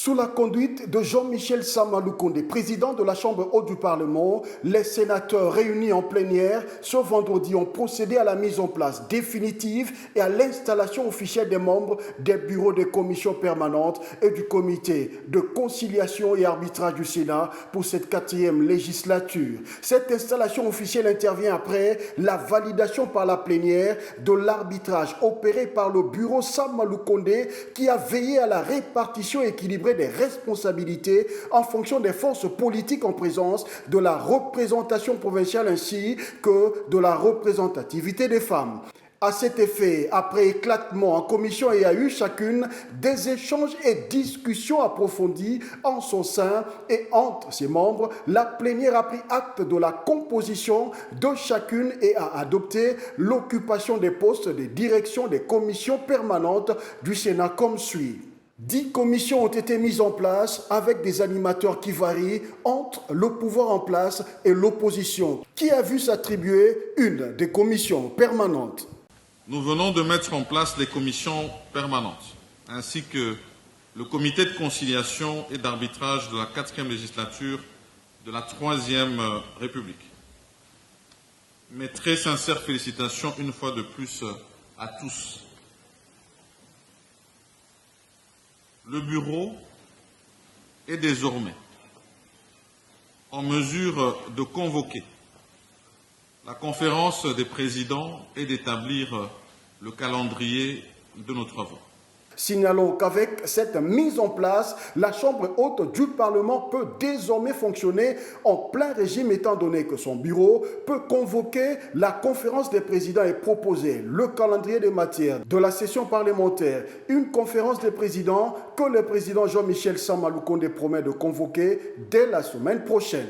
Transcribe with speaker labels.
Speaker 1: Sous la conduite de Jean-Michel Sama Lukonde, président de la Chambre haute du Parlement, les sénateurs réunis en plénière ce vendredi ont procédé à la mise en place définitive et à l'installation officielle des membres des bureaux des commissions permanentes et du comité de conciliation et arbitrage du Sénat pour cette 4e législature. Cette installation officielle intervient après la validation par la plénière de l'arbitrage opéré par le bureau Sama Lukonde qui a veillé à la répartition équilibrée des responsabilités en fonction des forces politiques en présence de la représentation provinciale ainsi que de la représentativité des femmes. À cet effet, après éclatement en commission, il y a eu chacune des échanges et discussions approfondies en son sein et entre ses membres. La plénière a pris acte de la composition de chacune et a adopté l'occupation des postes de direction des commissions permanentes du Sénat comme suit. 10 commissions ont été mises en place avec des animateurs qui varient entre le pouvoir en place et l'opposition, qui a vu s'attribuer une des commissions permanentes.
Speaker 2: Nous venons de mettre en place les commissions permanentes, ainsi que le comité de conciliation et d'arbitrage de la 4e législature de la 3e République. Mes très sincères félicitations une fois de plus à tous. Le bureau est désormais en mesure de convoquer la conférence des présidents et d'établir le calendrier de nos travaux.
Speaker 1: Signalons qu'avec cette mise en place, la Chambre haute du Parlement peut désormais fonctionner en plein régime étant donné que son bureau peut convoquer la conférence des présidents et proposer le calendrier des matières de la session parlementaire. Une conférence des présidents que le président Jean-Michel Sama Lukonde promet de convoquer dès la semaine prochaine.